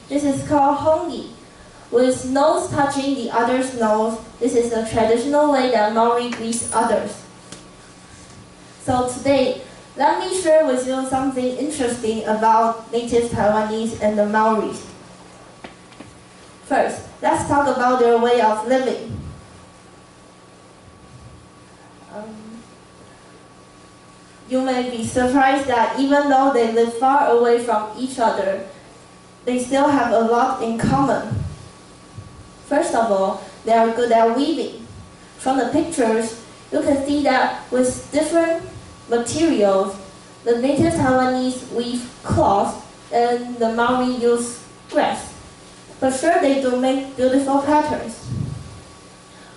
This is called hongi. With nose touching the other's nose, this is the traditional way that Maori greets others. So today, let me share with you something interesting about native Taiwanese and the Maoris. First, let's talk about their way of living. You may be surprised that even though they live far away from each other, they still have a lot in common. First of all, they are good at weaving. From the pictures, you can see that with different materials, the native Taiwanese weave cloth and the Maori use grass. But sure, they do make beautiful patterns.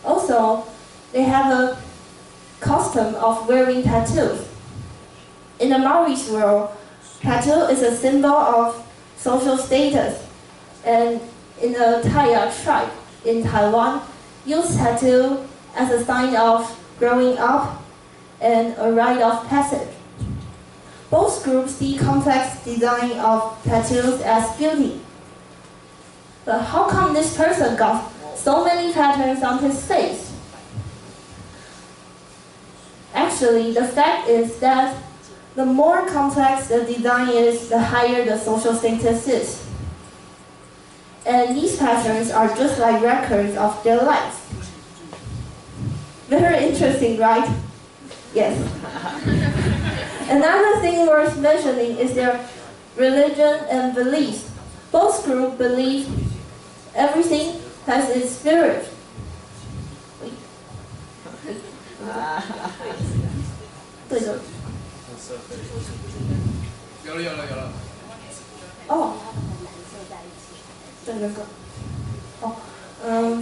Also, they have a custom of wearing tattoos. In the Maori's world, tattoo is a symbol of social status, and in the Taya tribe in Taiwan, use tattoo as a sign of growing up and a rite of passage. Both groups see complex design of tattoos as beauty. But how come this person got so many patterns on his face? Actually, the fact is that the more complex the design is, the higher the social status is. And these patterns are just like records of their lives. Very interesting, right? Yes. Another thing worth mentioning is their religion and beliefs. Both groups believe everything has its spirit.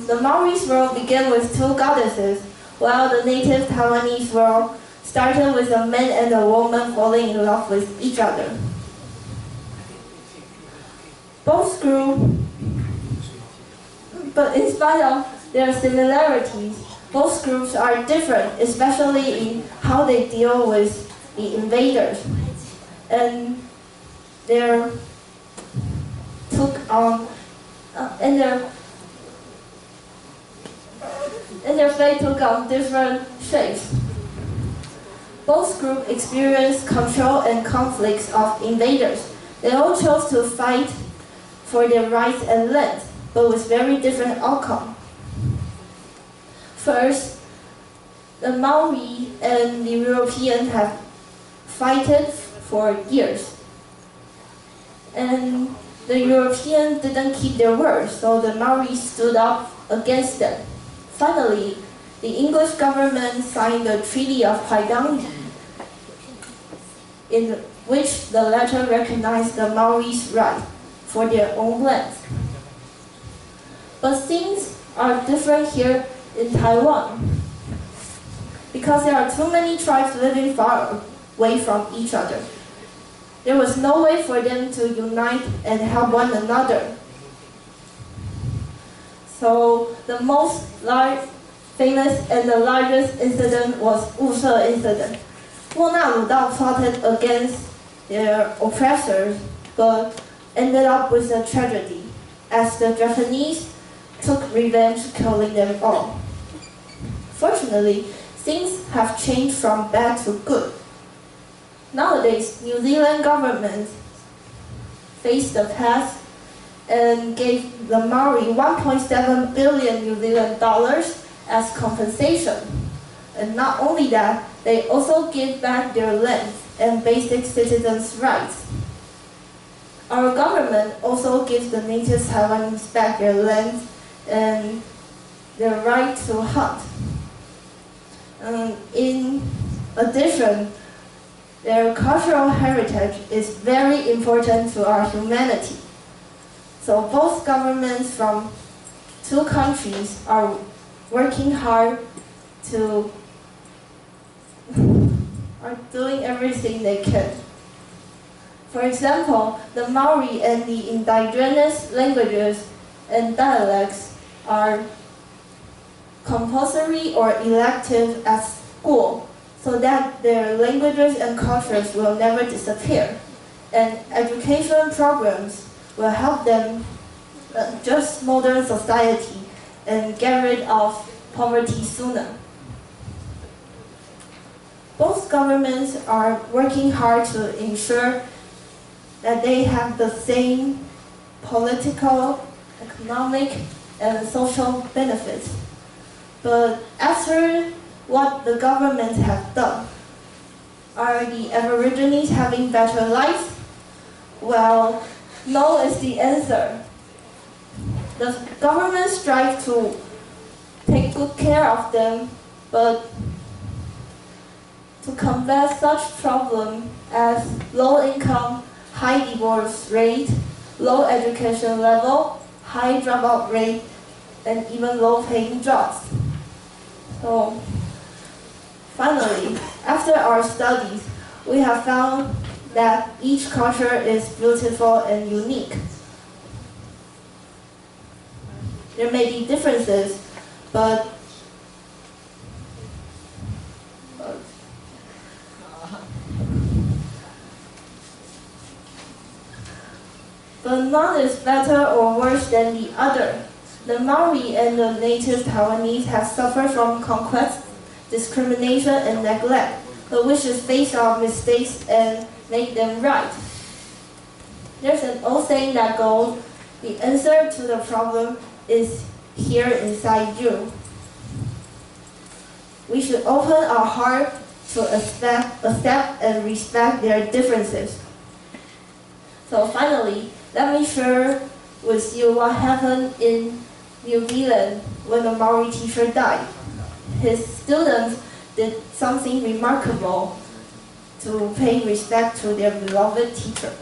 The Maori's world began with two goddesses, while the native Taiwanese world started with a man and a woman falling in love with each other. Both grew, but in spite of their similarities, both groups are different, especially in how they deal with the invaders. And their fate took on different shapes. Both groups experienced control and conflicts of invaders. They all chose to fight for their rights and land, but with very different outcome. First, the Maori and the European have fought for years. And the Europeans didn't keep their word, so the Maori stood up against them. Finally, the English government signed the Treaty of Haidang, in which the latter recognized the Maori's right for their own land. But things are different here in Taiwan, because there are too many tribes living far away from each other. There was no way for them to unite and help one another. So the most famous and the largest incident was Wushe incident. Wonaludao plotted against their oppressors, but ended up with a tragedy, as the Japanese took revenge, killing them all. Fortunately, things have changed from bad to good. Nowadays, New Zealand government faced the past and gave the Maori 1.7 billion New Zealand dollars as compensation. And not only that, they also give back their land and basic citizens' rights. Our government also gives the native Taiwanese back their land and their right to hunt. In addition, their cultural heritage is very important to our humanity. So both governments from two countries are working hard are doing everything they can. For example, the Maori and the indigenous languages and dialects are compulsory or elective at school, so that their languages and cultures will never disappear. and education programs will help them adjust modern society and get rid of poverty sooner. Both governments are working hard to ensure that they have the same political, economic, and social benefits. But after what the governments have done, are the Aborigines having better lives? Well, no is the answer. The government strives to take good care of them, but to combat such problems as low income, high divorce rate, low education level, high dropout rate, and even low paying jobs. So, finally, after our studies, we have found that each culture is beautiful and unique. There may be differences, but none is better or worse than the other. The Maori and the native Taiwanese have suffered from conquest, discrimination, and neglect, but we should face our mistakes and make them right. There's an old saying that goes, the answer to the problem is here inside you. We should open our heart to accept and respect their differences. So finally, let me share with you what happened in New Zealand when a Maori teacher died. His students did something remarkable to pay respect to their beloved teacher.